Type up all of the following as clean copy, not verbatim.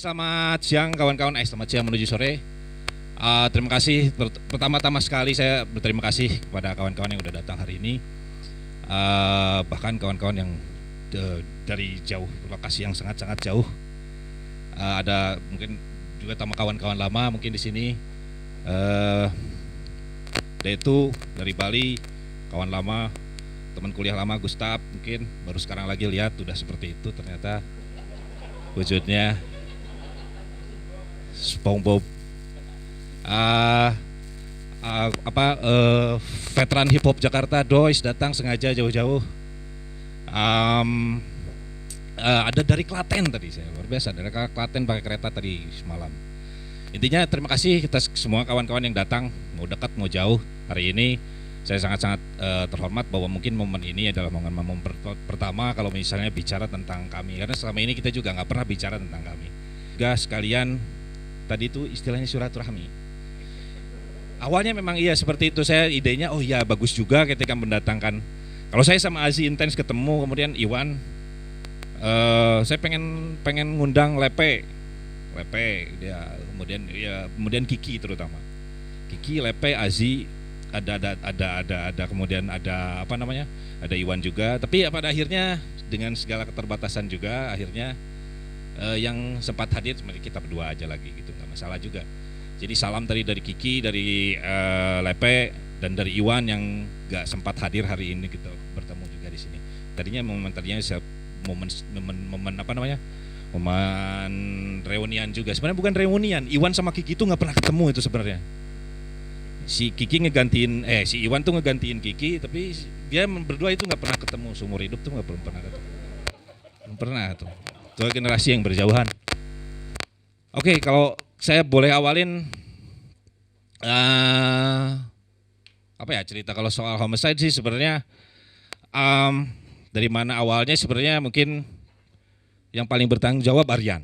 selamat siang kawan-kawan. Selamat siang menuju sore. Terima kasih. Pertama-tama sekali saya berterima kasih kepada kawan-kawan yang udah datang hari ini. Bahkan kawan-kawan yang dari jauh, lokasi yang sangat-sangat jauh. Ada mungkin juga sama kawan-kawan lama mungkin di sini. Yaitu dari Bali, kawan lama, teman kuliah lama Gustaf, mungkin baru sekarang lagi lihat udah seperti itu ternyata wujudnya. SpongeBob, veteran hip hop Jakarta, Dois datang sengaja jauh-jauh. Ada dari Klaten tadi, saya luar biasa, dari Klaten pakai kereta tadi semalam. Intinya terima kasih kita semua kawan-kawan yang datang, mau dekat mau jauh hari ini. Saya sangat-sangat terhormat bahwa mungkin momen ini adalah momen pertama kalau misalnya bicara tentang kami, karena selama ini kita juga nggak pernah bicara tentang kami. Gas sekalian, tadi itu istilahnya silaturahmi. Awalnya memang iya seperti itu, saya idenya oh iya bagus juga ketika mendatangkan. Kalau saya sama Azi intens ketemu, kemudian Iwan, saya pengen ngundang Lepe dia, kemudian Kiki terutama. Kiki, Lepe, Azi, ada kemudian ada apa namanya? Ada Iwan juga, tapi pada akhirnya dengan segala keterbatasan juga akhirnya yang sempat hadir kita berdua aja lagi gitu, nggak masalah juga. Jadi salam tadi dari Kiki, dari Lepe, dan dari Iwan yang nggak sempat hadir hari ini kita bertemu juga di sini. Tadinya momen apa namanya, momen reunian juga. Sebenarnya bukan reunian, Iwan sama Kiki itu nggak pernah ketemu itu sebenarnya. Si Iwan tuh ngegantiin Kiki, tapi dia berdua itu nggak pernah ketemu seumur hidup tuh belum pernah ketemu. Belum pernah tuh. Itu generasi yang berjauhan. Oke, kalau saya boleh awalin cerita kalau soal homicide sih sebenarnya dari mana awalnya sebenarnya mungkin yang paling bertanggung jawab Aryan.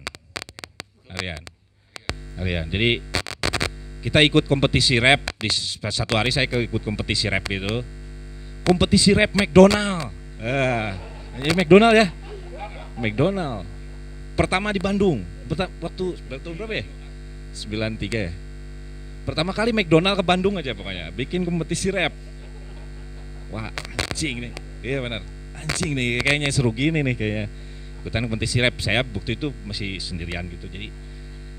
Jadi kita ikut kompetisi rap di satu hari, saya ikut kompetisi rap itu. Kompetisi rap McDonald. Ini McDonald ya. McDonald. Pertama di Bandung, waktu berapa ya? 93 ya. Pertama kali McDonald ke Bandung aja pokoknya, bikin kompetisi rap. Wah anjing nih, iya benar, anjing nih, kayaknya seru gini nih kayaknya. Ikutan kompetisi rap, saya waktu itu masih sendirian gitu, jadi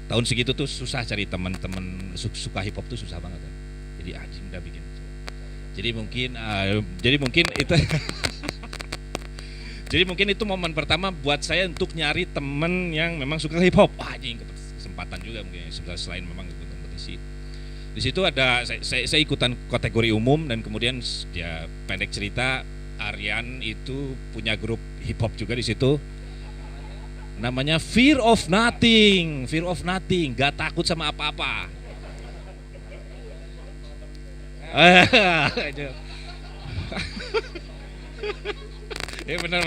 tahun segitu tuh susah cari teman-teman suka hip hop tuh susah banget kan. Jadi anjing udah bikin. Jadi mungkin itu. Jadi mungkin itu momen pertama buat saya untuk nyari temen yang memang suka hip hop. Wah, anjing kesempatan juga mungkin selain memang ikut kompetisi. Di situ ada saya ikutan kategori umum dan kemudian ya pendek cerita Aryan itu punya grup hip hop juga di situ. Namanya Fear of Nothing, gak takut sama apa-apa. Ya benar.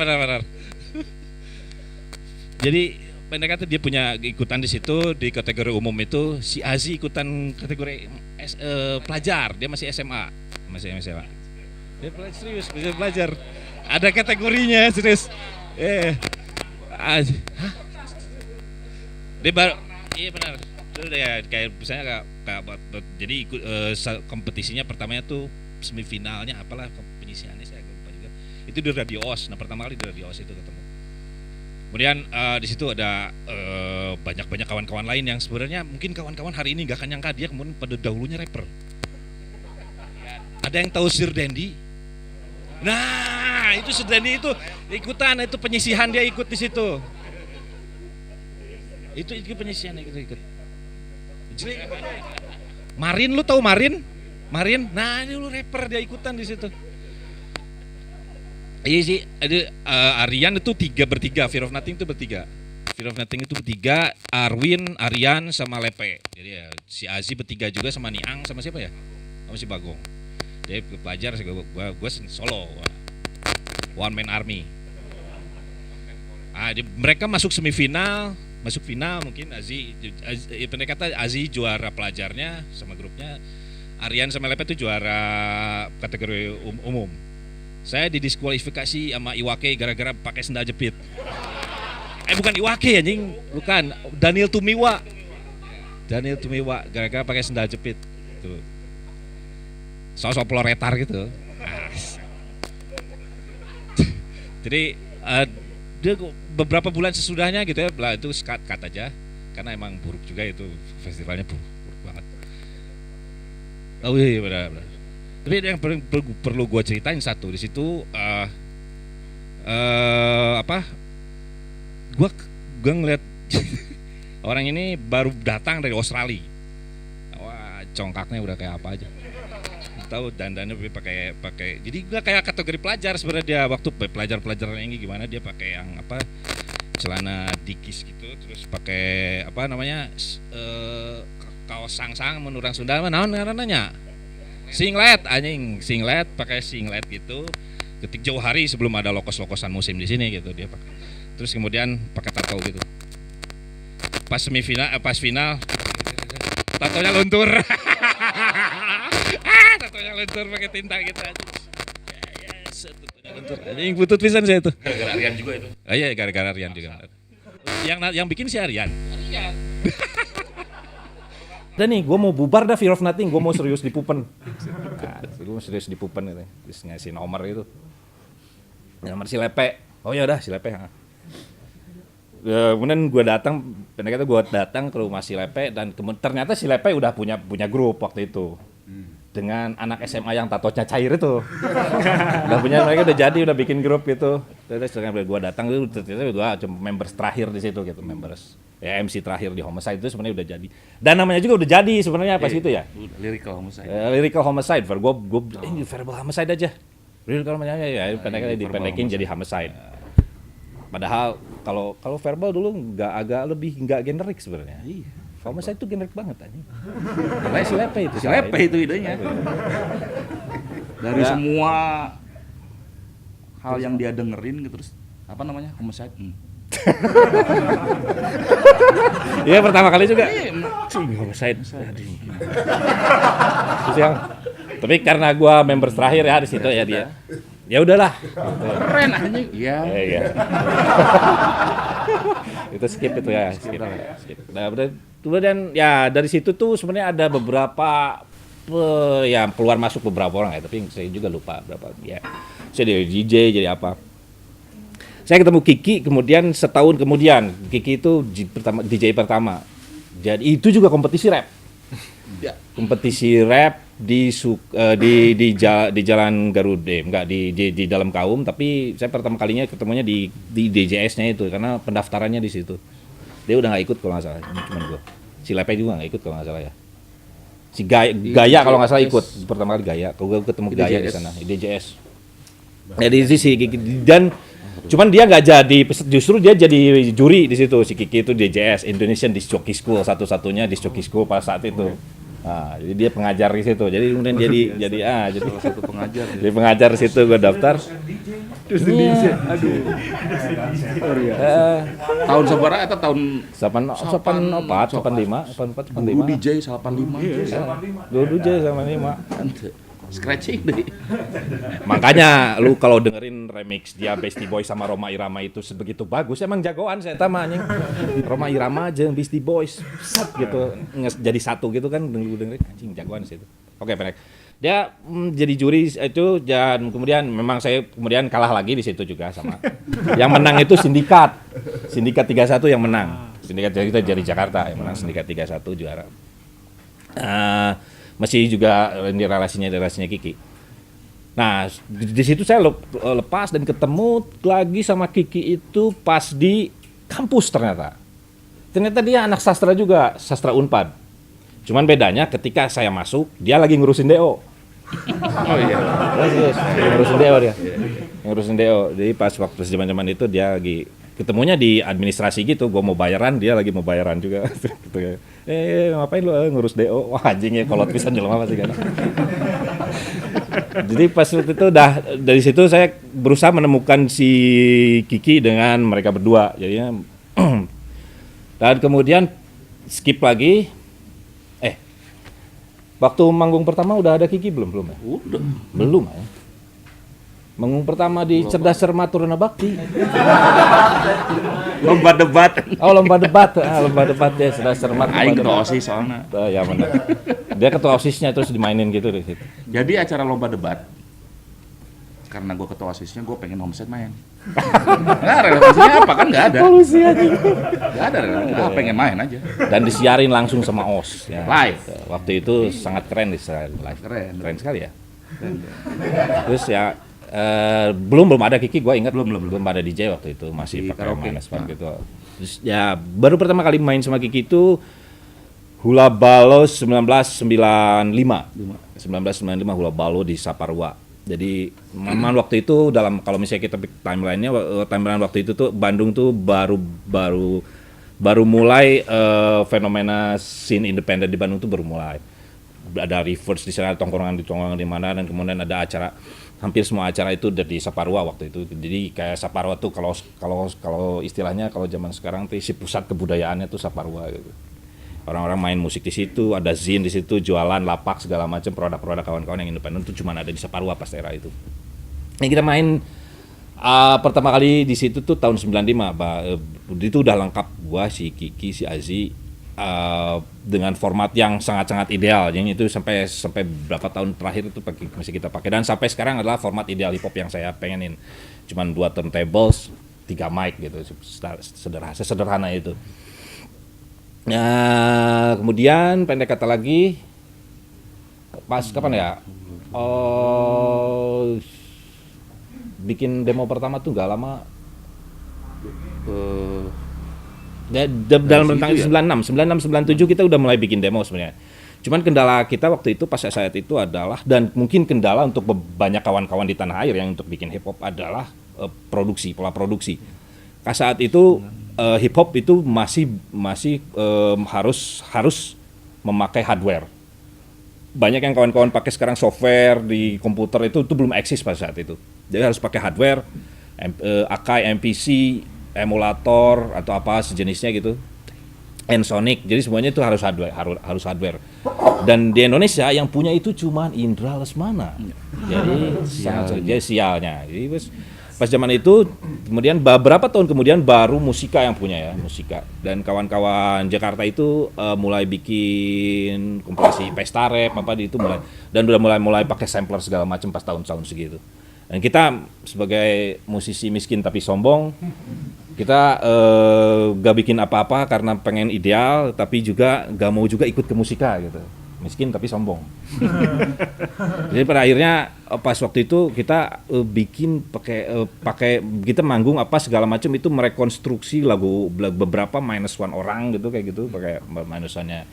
Jadi pendek kata dia punya ikutan di situ di kategori umum itu, si Azi ikutan kategori pelajar, dia masih SMA. Dia serius, bisa belajar. Ada kategorinya serius. Dia baru, iya benar. Itu ya kayak misalnya jadi ikut kompetisinya pertamanya tuh semifinalnya apalah penyisiannya saya lupa juga. Itu di Radio OS. Nah pertama kali di Radio OS itu ketemu. Kemudian di situ ada banyak kawan-kawan lain yang sebenarnya mungkin kawan-kawan hari ini gak akan nyangka dia kemudian pada dahulunya rapper. Ada yang tahu Sir Dendi? Nah itu Sir Dendi itu ikutan, itu penyisihan dia ikut di situ. Itu penyisihan ikut. Marin, lu tahu Marin? Nah ini lu rapper dia ikutan di situ. Iya sih, ada Aryan itu bertiga, Fear of Nothing itu bertiga, Arwin, Aryan sama Lepe. Jadi ya, si Azi bertiga juga sama Niang sama siapa ya? Sama si Bagong. Jadi pelajar, gue solo, one man army. Mereka masuk semifinal, masuk final mungkin pendek kata Azi juara pelajarnya sama grupnya, Aryan sama Lepe itu juara kategori umum. Saya didiskualifikasi sama Iwake gara-gara pakai sendal jepit. Bukan Iwake anjing, bukan. Daniel Tumiwa. Gara-gara pakai sendal jepit. Tuh. Sosok ploretar gitu. Jadi dia beberapa bulan sesudahnya gitu ya, itu cut aja karena emang buruk juga itu festivalnya buruk banget. Oh iya benar. Tapi yang perlu gue ceritain satu di situ gue ngeliat orang ini baru datang dari Australia. Wah, congkaknya udah kayak apa aja. Tahu dandannya pakai jadi gue kayak kategori pelajar sebenarnya. Dia waktu pelajaran ini gimana, dia pakai yang celana dikis gitu, terus pakai kaos sangsang menurang Sunda naon ngaranna singlet pakai singlet gitu ketik jauh hari sebelum ada lokos-lokosan musim di sini gitu dia pakai. Terus kemudian pakai tato gitu. Pas final tatonya luntur. Tatonya luntur pakai tinta gitu aja. Tatonya luntur. Yang butut pisan saya itu. Gara-gara Aryan juga itu. Iya, gara-gara Aryan juga. Yang bikin si Aryan. Dan nih, gue mau bubar dah Fear of Nothing, gue mau serius di Pupen. Gue mau serius di Pupen gitu. Terus ngasih nomor itu. Nomor si Lepe. Oh ya udah si Lepe. Kemudian gue datang ke rumah si Lepe dan ternyata si Lepe udah punya grup waktu itu. Dengan anak SMA yang tatonya cair itu. Mereka udah bikin grup gitu. Terus gue datang itu ternyata gue cuma members terakhir di situ gitu, members. Ya MC terakhir di Homicide itu sebenarnya udah jadi. Dan namanya juga udah jadi sebenarnya pas itu ya. Lyrical Homicide. Lyrical Homicide. Gue verbal homicide aja. Lyrical namanya ya dipendekin jadi Homicide. Padahal kalau verbal dulu nggak generik sebenarnya. Iya. Homicide itu generik banget aja. Namanya si Lepe itu idenya. Dari semua hal yang dia dengerin gitu, terus apa namanya Homicide. Iya pertama kali juga. Homicide. Terus yang tapi karena gua members terakhir ya di situ ya dia. Ya udahlah. Keren anjing. Iya. Itu skip itu ya, skip. Nah, kemudian ya dari situ tuh sebenarnya ada beberapa ya keluar masuk beberapa orang ya, tapi saya juga lupa berapa ya. Saya jadi DJ jadi apa. Saya ketemu Kiki kemudian setahun kemudian. Kiki itu DJ pertama. Jadi itu juga kompetisi rap. Kompetisi rap di Jalan Garuda, enggak di dalam Kaum, tapi saya pertama kalinya ketemunya di DJS-nya itu karena pendaftarannya di situ. Dia udah nggak ikut kalau nggak salah, cuma gue. Si Lepe juga nggak ikut kalau nggak salah ya. Si Gaya kalau nggak salah ikut pertama kali Gaya. Kalau gue ketemu Gaya di sana di DJS. Jadi si Kiki dan cuman dia nggak jadi, justru dia jadi juri di situ. Si Kiki itu DJS Indonesian Disc Jockey School, satu-satunya Disc Jockey School pada saat itu. Nah, jadi dia pengajar di situ. Jadi kemudian jadi salah satu pengajar. Jadi pengajar di situ gue daftar. Terus DJ. Aduh. Tahun sabaraha eta tahun 84, 85. Dulu DJ 85. Dulu DJ 85. Scratching deh. Makanya lu kalau dengerin remix dia Beastie Boys sama Rhoma Irama itu sebegitu bagus, emang jagoan saya tama anjing. Rhoma Irama aja Beastie Boys gitu jadi satu gitu kan, dengerin anjing jagoan sih itu. Oke, pendek. Dia jadi juri itu dan kemudian memang saya kemudian kalah lagi di situ juga sama. Yang menang itu Sindikat 31 yang menang. Sindikat kita dari Jakarta yang menang Sindikat 31 juara. Masih juga ini relasinya Kiki. Nah, di situ saya lepas dan ketemu lagi sama Kiki itu pas di kampus ternyata. Ternyata dia anak sastra juga, sastra Unpad. Cuman bedanya ketika saya masuk, dia lagi ngurusin DO. Oh iya. Ngurusin DO dia. Ngurusin DO. Jadi pas waktu zaman-zaman itu dia lagi ketemunya di administrasi gitu, gue mau bayaran, dia lagi mau bayaran juga. Gitu ya. Ngapain lu ngurus DO? Wah anjing ya, kolot pisan jelema pasti kan. Jadi pas waktu itu dari situ saya berusaha menemukan si Kiki dengan mereka berdua. Jadinya dan kemudian skip lagi. Waktu manggung pertama udah ada Kiki belum ya? Udah. Belum ya. Manggung pertama di Cerdas Cermat Turuna Bakti. Lomba debat. Oh lomba debat ya sudah cermat. Aing ketua OSIS soalnya. Ya benar. Dia ketua OSISnya terus dimainin gitu di situ. Jadi acara lomba debat, karena gue ketua OSISnya, gue pengen Homestead main. Nah, relevansinya apa kan nggak ada. Nggak ada relevansinya. Pengen main aja. Dan disiarin langsung sama OS. Ya. Live. Waktu itu sangat keren disiarin live. Keren sekali ya. Terus ya belum ada Kiki, gue ingat belum ada DJ waktu itu, masih pakai Manespan gitu. Terus ya baru pertama kali main sama Kiki itu Hula Balo 1995 Hula Balo di Saparua. Jadi memang waktu itu kalau misalnya kita timeline waktu itu tuh Bandung tuh baru mulai fenomena scene independen di Bandung tuh baru mulai. Ada Reverse di sana, tongkrongan di mana, dan kemudian ada acara, hampir semua acara itu dari Saparua waktu itu. Jadi kayak Saparua tuh kalau istilahnya kalau zaman sekarang tuh si pusat kebudayaannya tuh Saparua gitu. Orang-orang main musik di situ, ada zin di situ, jualan lapak segala macam produk-produk kawan-kawan yang independen itu cuma ada di Saparua pas era itu. Nah, kita main pertama kali di situ tuh tahun 95, itu udah lengkap gua, si Kiki, si Azi dengan format yang sangat-sangat ideal. Jadi itu sampai berapa tahun terakhir itu masih kita pakai, dan sampai sekarang adalah format ideal hip hop yang saya pengenin. Cuman 2 turntables, 3 mic gitu, sederhana itu. Nah, kemudian pendek kata lagi, pas kapan ya? Bikin demo pertama tuh nggak lama. Dalam rentang 96, 97 kita udah mulai bikin demo sebenarnya. Cuman kendala kita waktu itu pas saat itu adalah, dan mungkin kendala untuk banyak kawan-kawan di tanah air yang untuk bikin hip hop adalah pola produksi. Saat itu hip hop itu masih harus memakai hardware. Banyak yang kawan-kawan pakai sekarang software di komputer itu belum eksis pada saat itu. Jadi harus pakai hardware, Akai, MPC, emulator atau apa sejenisnya gitu, Ensonic. Jadi semuanya itu harus hardware. Dan di Indonesia yang punya itu cuma Indra Lesmana. Jadi sialnya. Jadi pas zaman itu, kemudian beberapa tahun kemudian baru Musika yang punya ya, Musika. Dan kawan-kawan Jakarta itu mulai bikin kompilasi pesta rap itu mulai, dan udah mulai pakai sampler segala macam pas tahun-tahun segitu. Dan kita sebagai musisi miskin tapi sombong, kita gak bikin apa-apa karena pengen ideal, tapi juga gak mau juga ikut ke Musika gitu. Miskin tapi sombong. Jadi pada akhirnya pas waktu itu kita bikin pakai kita manggung apa segala macam itu merekonstruksi lagu beberapa -1 orang gitu kayak gitu, pakai -1-nya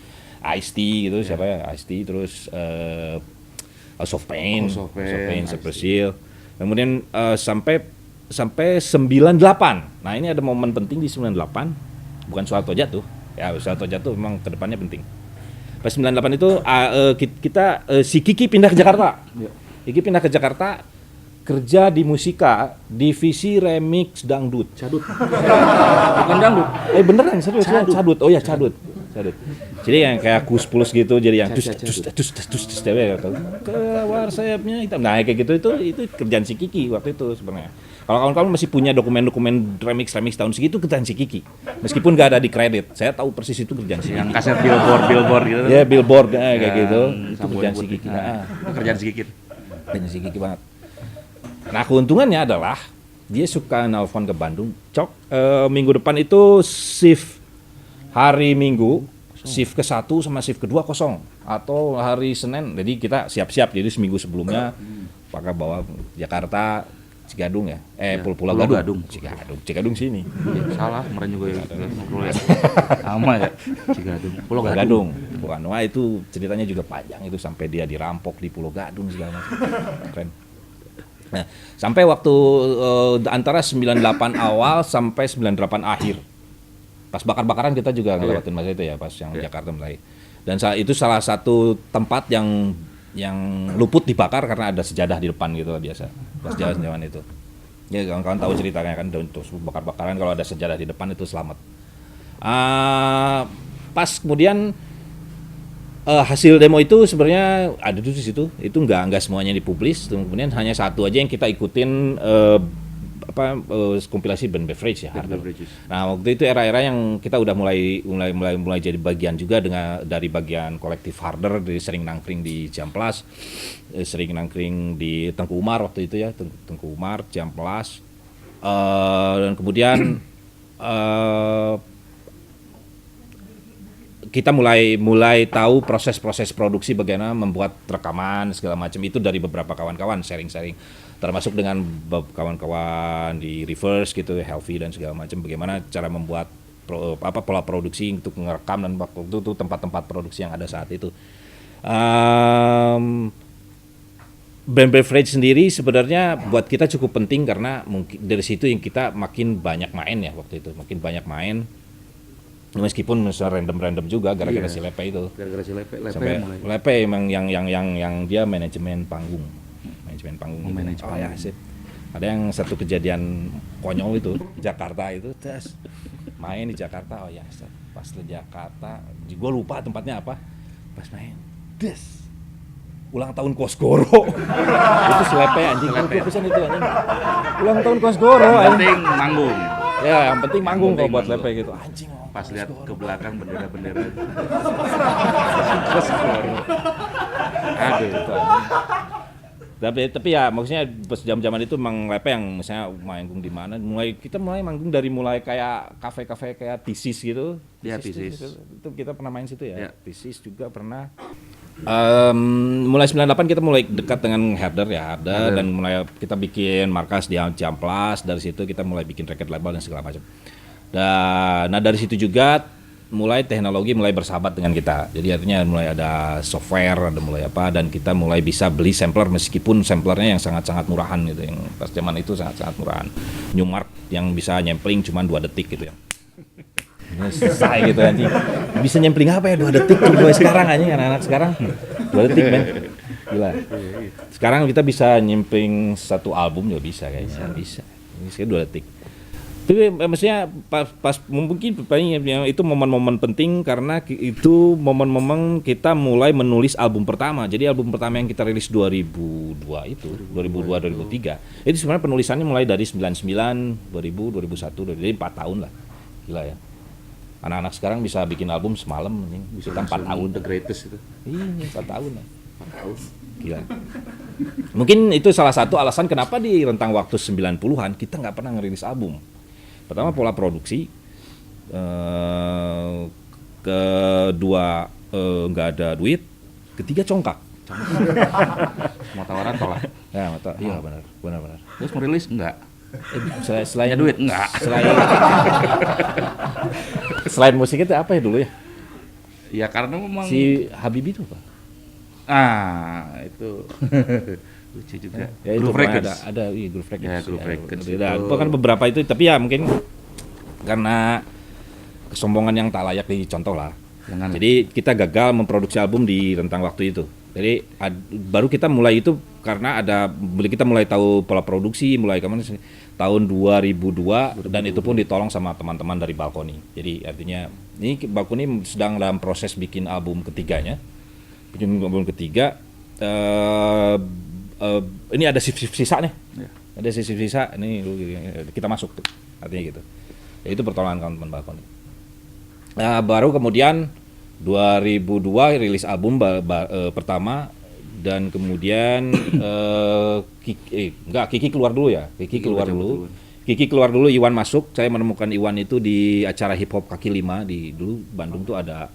Ice-T gitu, siapa ya, Ice-T, terus Soft Pain, Sepersil. Kemudian sampai 98. Nah, ini ada momen penting di 98, bukan Soeharto jatuh. Ya, Soeharto jatuh memang kedepannya penting. Pas 98 itu si Kiki pindah ke Jakarta. Kiki pindah ke Jakarta, kerja di Musika, divisi remix dangdut. Cadut. Bukan dangdut. Beneran serius cadut. Oh ya, cadut. Jadi yang kayak Kus-Plus gitu, jadi yang tus keluar sayapnya hitam. Nah, kayak gitu itu kerjaan si Kiki waktu itu sebenarnya. Kalau kawan-kawan masih punya dokumen remix tahun segitu, kerjaan si Kiki. Meskipun nggak ada di kredit, saya tahu persis itu kerjaan si Kiki. Yang kaset billboard gitu. Ya, billboard kayak gitu. Itu kerjaan si Kiki. Kerjaan si Kiki. Kerjaan si Kiki banget. Nah, keuntungannya adalah dia suka nelfon ke Bandung. Minggu depan itu shift hari Minggu, shift ke-1 sama shift ke-2 kosong. Atau hari Senin, jadi kita siap-siap. Jadi seminggu sebelumnya pakai bawa Jakarta, Cigadung ya, Pulau Gadung. Cigadung sini. Salah, kemarin juga ngobrol ya. Sama ya, Cigadung. Pulau Gadung. Bukan, wah itu ceritanya juga panjang itu, sampai dia dirampok di Pulau Gadung segala macam. Keren. Nah, sampai waktu antara 98 awal sampai 98 akhir. Pas bakar-bakaran kita juga ngelewatin masa itu ya, pas yang Jakarta mulai. Dan itu salah satu tempat yang luput dibakar karena ada sejadah di depan gitu lah biasa. Pas jalan-jalan itu. Ya kawan-kawan tahu ceritanya kan, untuk bakar-bakaran kalau ada sejadah di depan itu selamat. Pas kemudian hasil demo itu sebenarnya ada di situ. Itu enggak semuanya dipublish. Kemudian hanya satu aja yang kita ikutin kompilasi band beverage ya, Harder. Beverages. Nah, waktu itu era-era yang kita udah mulai jadi bagian juga dari bagian kolektif Harder, dari sering nangkring di Jamplas, sering nangkring di Tengku Umar waktu itu ya, Tengku Umar, Jamplas. Dan kemudian kita mulai tahu proses-proses produksi, bagaimana membuat rekaman segala macam itu dari beberapa kawan-kawan sharing-sharing, termasuk dengan kawan-kawan di Reverse gitu, Healthy dan segala macam, bagaimana cara membuat pola produksi untuk merekam, dan waktu itu tempat-tempat produksi yang ada saat itu. Brand beverage sendiri sebenarnya buat kita cukup penting karena mungkin dari situ yang kita makin banyak main ya waktu itu, makin banyak main. Meskipun misalnya random juga gara-gara si Lepe itu. Gara-gara si Lepe Sampai mulai. Lepe emang yang dia manajemen panggung. Manajemen panggung gitu. Manajemen. Oh ya, sip. Ada yang satu kejadian konyol itu, Jakarta itu, tes main di Jakarta. Oh ya, pas di Jakarta, gue lupa tempatnya apa. Pas main, des. Ulang tahun Kosgoro. Itu si Lepe anjing, gue pesan itu anjing. Ulang tahun Kosgoro Yang anjing. penting manggung. Ya, yang penting manggung kalau buat manggung. Lepe gitu. Anjing. Pas lihat ke belakang bendera-bendera. Aduh itu anjing. Tapi ya maksudnya pas jam-jaman itu emang Lepe yang misalnya manggung di mana, kita mulai manggung dari mulai kayak kafe-kafe kayak Tisis gitu. Iya, Tisis. Tisis. Itu kita pernah main situ ya. Iya. Tisis juga pernah. Mulai 98 kita mulai dekat dengan Harder ya, dan mulai kita bikin markas di Jamplas, dari situ kita mulai bikin record label dan segala macam. Dan nah dari situ juga mulai teknologi mulai bersahabat dengan kita. Jadi artinya mulai ada software, ada mulai apa, dan kita mulai bisa beli sampler meskipun samplernya yang sangat-sangat murahan gitu, yang pas zaman itu sangat-sangat murahan. Newmark yang bisa nyempling cuma 2 detik gitu ya. Selesai gitu anjing. Bisa nyempling apa ya 2 detik coba sekarang anjing, anak-anak sekarang 2 detik men. Gila. Sekarang kita bisa nyempling 1 album juga bisa kayaknya. Bisa. Ini sekitar 2 detik. Tapi maksudnya pas mungkin itu momen-momen penting karena itu momen-momen kita mulai menulis album pertama. Jadi album pertama yang kita rilis 2002 itu, 2002-2003. Itu sebenarnya penulisannya mulai dari 99, 2000, 2001, jadi 4 tahun lah. Gila ya. Anak-anak sekarang bisa bikin album semalam, bisa 4 tahun. The greatest itu. Iya, 4 tahun lah. Gila. Mungkin itu salah satu alasan kenapa di rentang waktu 90-an kita nggak pernah ngerilis album. Pertama pola produksi, kedua nggak ada duit, ketiga congkak. Mau tawaran tolak. Ya, iya benar. Terus mau rilis enggak? Selain duit enggak. Selain musik itu apa ya dulu ya? Ya karena memang Si Habibie itu apa? Itu lucu juga. Ya itu Groove Records. ada Groove Records. Ya, Groove Records itu itu. kan beberapa itu, tapi ya mungkin karena kesombongan yang tak layak dicontoh lah. Jangan. Jadi kita gagal memproduksi album di rentang waktu itu. Jadi baru kita mulai itu karena kita mulai tahu pola produksi mulai kapan sih? Tahun 2002 dan itu pun ditolong sama teman-teman dari Balkoni. Jadi artinya ini Balkoni sedang dalam proses bikin album ketiganya. Bikin album ketiga. Ini ada shift sisa nih. Ya. Ada shift sisa ini kita masuk tuh. Artinya gitu. Ya, itu pertolongan teman-teman Balkoni. Nah, baru kemudian 2002 rilis album pertama, dan kemudian Kiki keluar dulu ya. Kiki keluar dulu, Iwan masuk. Saya menemukan Iwan itu di acara hip hop kaki 5 di dulu Bandung tuh ada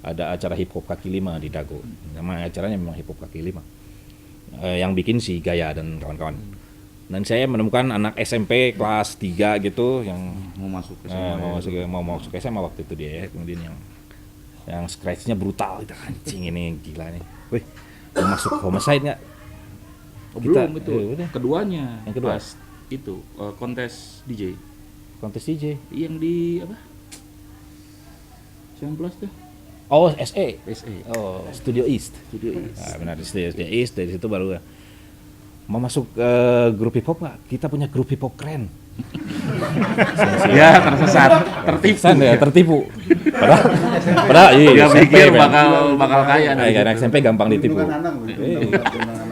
acara hip hop kaki 5 di Dago. Nama acaranya memang hip hop kaki 5. Yang bikin si Gaya dan kawan-kawan. Dan saya menemukan anak SMP kelas 3 gitu yang Mau masuk ke SMA. mau masuk SMA waktu itu dia ya. Kemudian yang scratch-nya brutal gitu, anjing ini gila nih. Wih, mau masuk homicide nggak? Belum itu. Udah. Keduanya. Yang kedua? Pas itu kontes DJ. Kontes DJ. Yang di apa? 19 tuh. Oh, SE. SE. Oh, Studio East. Studio East. Nah, benar, di Studio East. Dari situ baru mau masuk grup hip hop nggak? Kita punya grup hip hop keren. Ya, tersesat, tertipu. Tertipu. Padahal Dia SMP, pikir men. bakal kaya. Nah, karena SMP gampang ditipu. Bukan anak loh.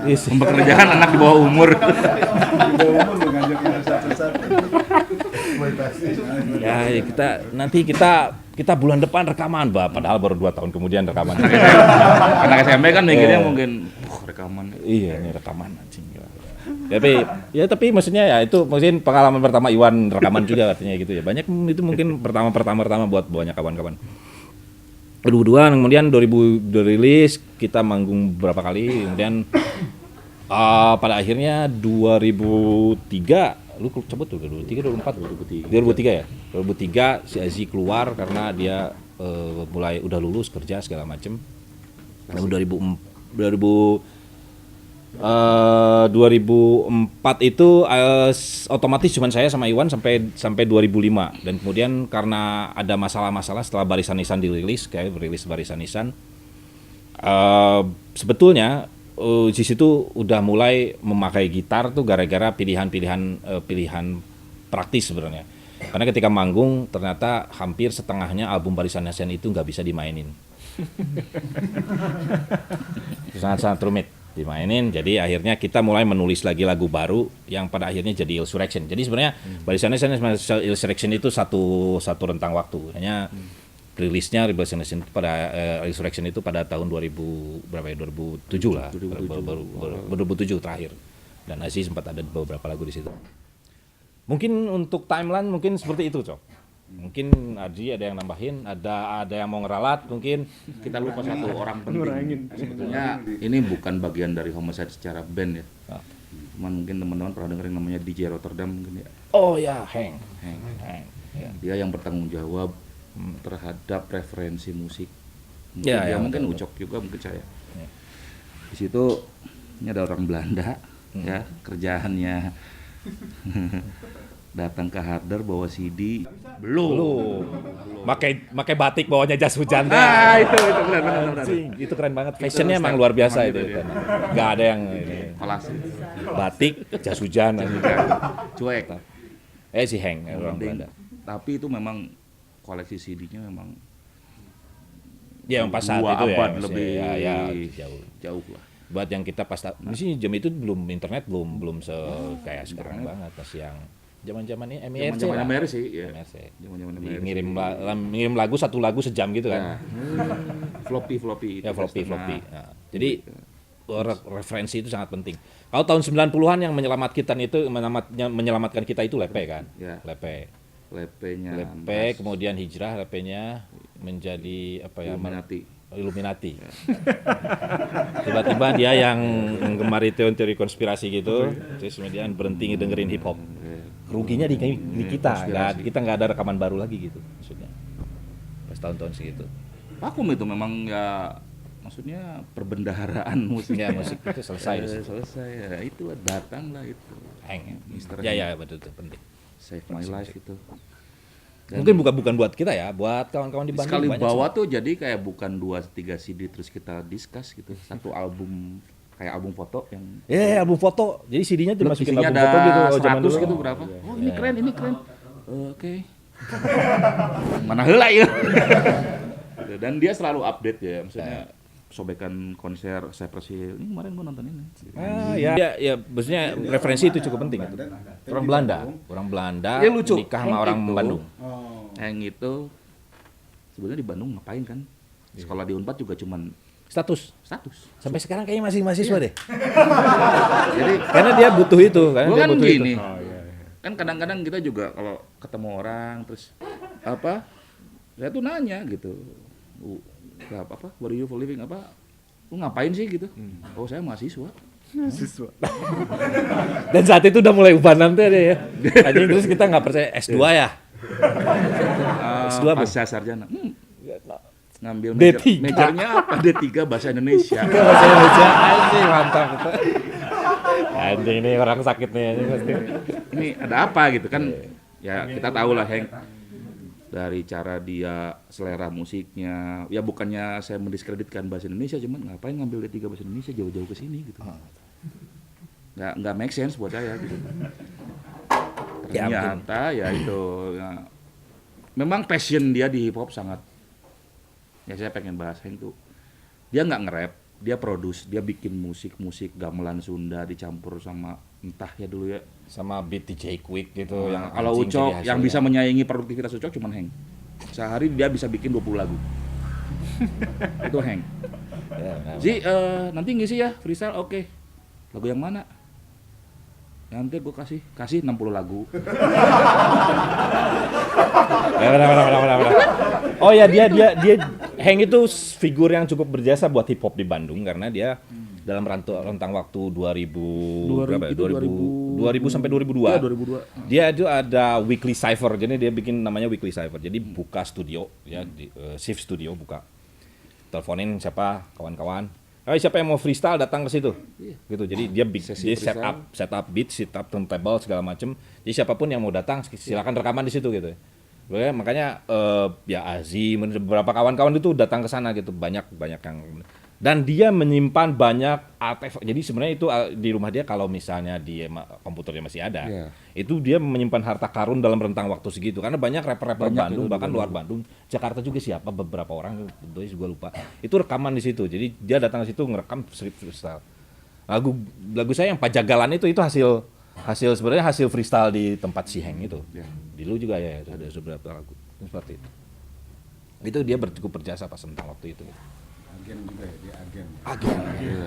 Yes. Mempekerjakan anak di bawah umur. Di bawah umur lo ngajak yang sesat-sesat. Ya kita bulan depan rekaman, padahal baru 2 tahun kemudian rekaman. Anak SMP kan mikirnya mungkin rekaman. Iya, ini rekaman anjing. Tapi maksudnya ya itu mungkin pengalaman pertama Iwan rekaman juga artinya gitu ya. Banyak itu mungkin pertama buat banyak kawan-kawan. 2002 kemudian 2000 rilis, kita manggung beberapa kali, kemudian pada akhirnya 2003 lu coba tuh 2003 2003 ya. 2003 si Aziz keluar karena dia mulai udah lulus kerja segala macem. Lalu 2004 itu otomatis cuman saya sama Iwan sampai 2005, dan kemudian karena ada masalah-masalah setelah Barisan Nisan dirilis, kayak rilis Barisan Nisan, sebetulnya di situ udah mulai memakai gitar tuh gara-gara pilihan praktis sebenarnya. Karena ketika manggung ternyata hampir setengahnya album Barisan Nisan itu nggak bisa dimainin. Sangat-sangat rumit dimainin, jadi akhirnya kita mulai menulis lagi lagu baru yang pada akhirnya jadi Illsurrection. Jadi sebenarnya Barisan Nisan sama Illsurrection itu satu rentang waktu. Hanya rilisnya Illsurrection itu pada tahun 2007 lah, 2007 terakhir. Dan Aziz sempat ada beberapa lagu di situ. Mungkin untuk timeline mungkin seperti itu, Cok. Mungkin Aji ada yang nambahin, ada yang mau ngeralat mungkin. Kita lupa satu orang penting. Sebetulnya ini bukan bagian dari Homicide secara band ya. Cuman mungkin teman-teman pernah dengerin namanya DJ Rotterdam mungkin ya. Oh ya, Heng. Ya. Dia yang bertanggung jawab terhadap referensi musik. Ya, mungkin Ucok juga, mungkin saya. Ya. Di situ ini ada orang Belanda ya, kerjaannya datang ke Harder bawa CD, belum. Pakai batik bawahnya jas hujan. Itu benar. Itu keren banget. Fashionnya emang luar biasa itu. Gitu, Gak ada yang ini. Falasi. Batik, jas hujan. Cuek. Si Heng orang Belanda. Tapi itu memang koleksi CD-nya memang ya yang pas saat dua itu abad ya, lebih jauh lah. Buat yang kita pas ini jam itu belum internet, belum kayak sekarang banget, masih yang zaman-zaman ini MIRC lah. MIRC ya. Zaman-zaman ngirim lagu, satu lagu sejam gitu kan. Floppy. Ya floppy. Nah, jadi referensi itu sangat penting. Kalau tahun 90-an yang menyelamatkan kita itu Lepe kan. Ya. Lepe, kemudian Hijrah, Lepenya menjadi apa ya? Illuminati. Tiba-tiba dia yang gemari teori konspirasi gitu, terus kemudian berhenti dengerin hip hop. Ruginya di kita nggak ada rekaman baru lagi gitu maksudnya. Pas tahun-tahun segitu. Vakum itu memang ya, maksudnya perbendaharaan musik. Ya musik itu selesai. Ya, itu datanglah itu. Ya betul penting. Save My Life itu. Dan mungkin bukan buat kita ya, buat kawan-kawan di Bandung. Sekali bawa tuh jadi kayak bukan 2-3 CD terus kita discuss gitu. Satu album kayak album foto yang album foto. Jadi CD-nya dimasukin album foto gitu. 100 gitu berapa? Oh, ini keren. Oke. Mana heula ya. Dan dia selalu update ya, maksudnya sobekan konser Cypress Hill. Ini kemarin gua nonton ini. Ya, maksudnya referensi itu cukup penting itu. Orang Belanda ya, lucu. Nikah sama orang Bandung. Yang itu sebenarnya di Bandung ngapain kan? Sekolah di Unpad juga cuman status. Sampai sekarang kayaknya masih mahasiswa deh. Jadi karena dia butuh itu, kan gini. Kan kadang-kadang kita juga kalau ketemu orang terus saya tuh nanya gitu. Apa? What are you for living? Lu ngapain sih gitu? Oh, saya mahasiswa. Dan saat itu udah mulai ubanan tuh ada ya. Terus kita nggak percaya S2 ya. S2 pasca sarjana. Ngambil D3. majornya apa? D3 bahasa Indonesia. Bahasa Indonesia anjing mantap. Anjing ini orang sakit nih pasti. Ini ada apa gitu kan? Ya kita tahu lah Heng. Dari cara dia selera musiknya, ya bukannya saya mendiskreditkan bahasa Indonesia, cuman ngapain ngambil D3 bahasa Indonesia jauh-jauh ke sini gitu. Nggak make sense buat saya gitu. Ternyata ya itu ya, memang passion dia di hip hop sangat. Ya saya pengen bahas Heng tuh. Dia nggak nge-rap, dia produce, dia bikin musik gamelan Sunda dicampur sama entah ya dulu ya. Sama beat DJ Quick gitu yang Kalau anjing Ucok jadi yang hasilnya. bisa menyaingi produktivitas Ucok cuman Heng. Sehari dia bisa bikin 20 lagu. Itu Heng. Ya, nah, Ji, nanti ngisi ya freestyle, oke. Lagu yang mana? Nanti gue kasih 60 lagu. benar. Oh ya dia Heng itu figur yang cukup berjasa buat hip hop di Bandung karena dia dalam rentang waktu 2000 berapa ya? 2000 sampai 2002. Iya, 2002. Dia itu ada weekly cipher. Jadi dia bikin namanya weekly cipher. Jadi buka studio ya di shift studio buka. Teleponin siapa kawan-kawan. Siapa yang mau freestyle datang ke situ. Gitu. Jadi dia Sesi dia freestyle. set up beat, set up turntable segala macem. Jadi siapapun yang mau datang silakan rekaman di situ gitu. Makanya ya Azim beberapa kawan-kawan itu datang ke sana gitu banyak yang dan dia menyimpan banyak artefak. Jadi sebenarnya itu di rumah dia kalau misalnya dia komputernya masih ada, Iya. itu dia menyimpan harta karun dalam rentang waktu segitu. Karena banyak rapper-rapper Banyak Bandung itu di bahkan Bandung. luar Bandung, Jakarta juga siapa beberapa orang, Dois gue lupa. Itu rekaman di situ. Jadi dia datang ke situ ngerekam freestyle. Lagu saya yang Pajagalan itu hasil sebenarnya hasil freestyle di tempat si Heng itu. Ya. Dulu juga ya ada beberapa lagu seperti itu. Itu dia cukup berjasa pas tentang waktu itu. Agen juga ya, dia agen. Iya.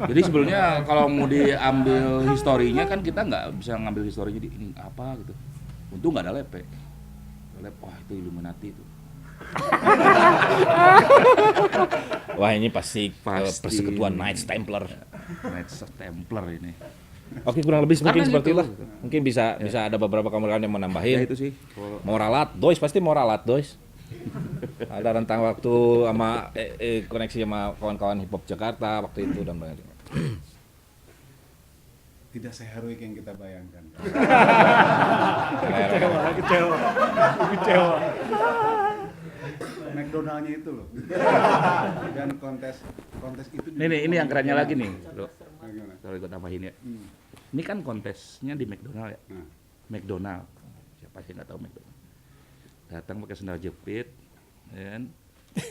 Jadi sebenarnya kalau mau diambil historinya kan kita nggak bisa ngambil historinya di ini apa gitu. Untung nggak ada lepe. Wah itu Illuminati itu. Wah ini pasti, Pasti. persekutuan Knights Templar. Knights Templar ini. Oke kurang lebih mungkin Karena seperti gitu. lah. Mungkin bisa ada beberapa kawan-kawan yang mau Ya nambahin. itu sih. Kalau Mau ralat, Dois pasti mau ralat Dois. Ada rentang waktu sama koneksi sama kawan-kawan hip hop Jakarta waktu itu dan banyak. Tidak seheroik yang kita bayangkan. Kecewa. McDonald-nya itu loh. Dan kontes itu. ini yang kerennya lagi nih, bro. Nah, gimana? Kalau ikut tambahin ya. Ini kan kontesnya di McDonald ya. Nah, McDonald. Siapa sih nggak tahu McDonald. Datang pakai sendal jepit, ya kan?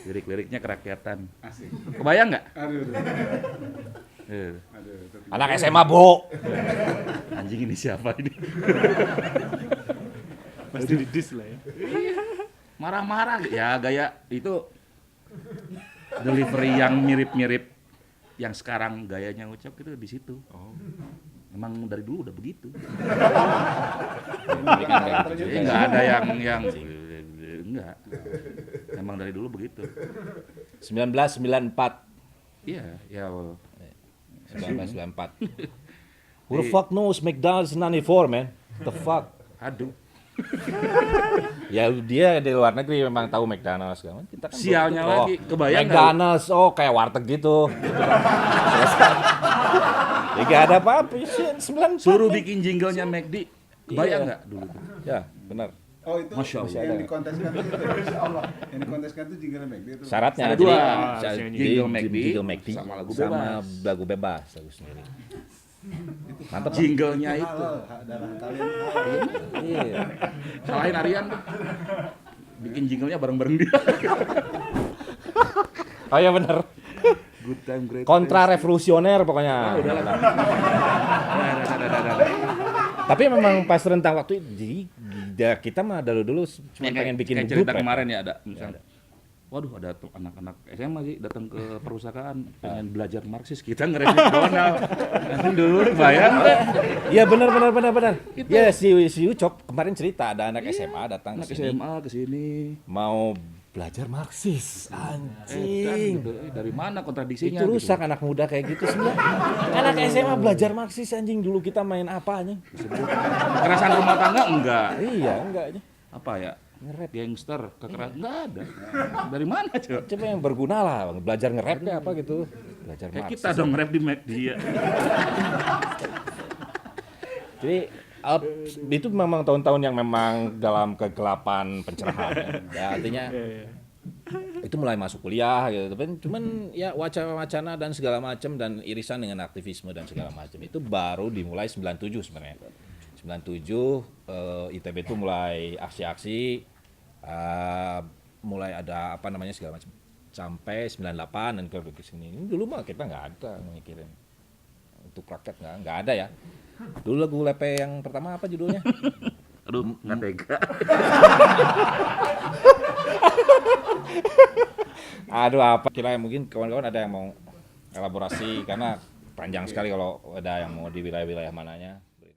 Lirik-liriknya kerakyatan. asik. Kebayang nggak? Aduh. Eh, Itu Anak SMA Bu. anjing ini siapa ini? Pasti di dis lah ya. Marah-marah ya gaya itu delivery yang mirip-mirip yang sekarang gayanya Ucok itu di situ. Emang dari dulu udah begitu. Jadi nggak ada yang enggak. Emang dari dulu begitu. 1994. Iya, ya. 1994. Who the fuck knows McDonald's 94 man? The fuck? Aduh. Ya dia di luar negeri memang tahu McDonald's kan. Kita kan Sialnya belum- lagi, kebayang nggak? McDonald's, kayak warteg gitu. Selesai. Ya gak ada apa-apa, 94. Suruh bikin jinglenya McD. Kebayang nggak dulu tuh? Ya, benar. Oh itu Masya Allah. yang dikonteskan itu. Yang dikonteskan itu jingle McD itu. Syaratnya Ada jadi dua, jadi jingle McD jingle McD sama lagu sama bebas. lagu bebas lagu sendiri. Mantap. Jinglenya itu. Darah kalian halal. Iya. Salahin Aryan tuh. Bikin jinglenya bareng-bareng dia. Oh ya benar. Good time, great Kontra revolusioner pokoknya. Tapi memang pas rentang waktu itu, jadi kita mah dulu cuma pengen bikin kayak grup cerita rap. kemarin ya ada misalnya. Waduh ada anak-anak SMA sih datang ke perusahaan pengen belajar Marxis, kita nge-rap McDonald. Nanti dulu bayang deh. Iya benar. Ya si Ucok kemarin cerita ada anak SMA datang Anak ke sini SMA ke sini. mau belajar Marxis. Anjing. Gitu. Dari mana kontradiksinya? Itu rusak anak muda kayak gitu sebenarnya. Anak SMA belajar Marxis anjing, dulu kita main apa anjing? Kekerasan rumah tangga enggak. Iya, enggak aja. Apa ya? Nge-rap gangster, kekerasan enggak ada. Dari mana, coba? Coba yang berguna lah, Bang. Belajar nge-rap kayak apa gitu. Belajar Kayak Marxis. kita dong nge-rap di McD ya. Jadi itu memang tahun-tahun yang memang dalam kegelapan pencerahan. Ya, artinya itu mulai masuk kuliah gitu. Tapi cuman ya wacana-wacana dan segala macam dan irisan dengan aktivisme dan segala macam itu baru dimulai 97 sebenarnya. 97 ITB itu mulai aksi-aksi, mulai ada apa namanya segala macam. Sampai 98 dan ke sini. Ini dulu mah kita nggak ada mikirin. untuk rakyat nggak ada ya. Dulu lagu Lepe yang pertama apa judulnya? Aduh, nggak tega. Aduh apa? Kira mungkin kawan-kawan ada yang mau elaborasi karena panjang sekali kalau ada yang mau di wilayah-wilayah mananya.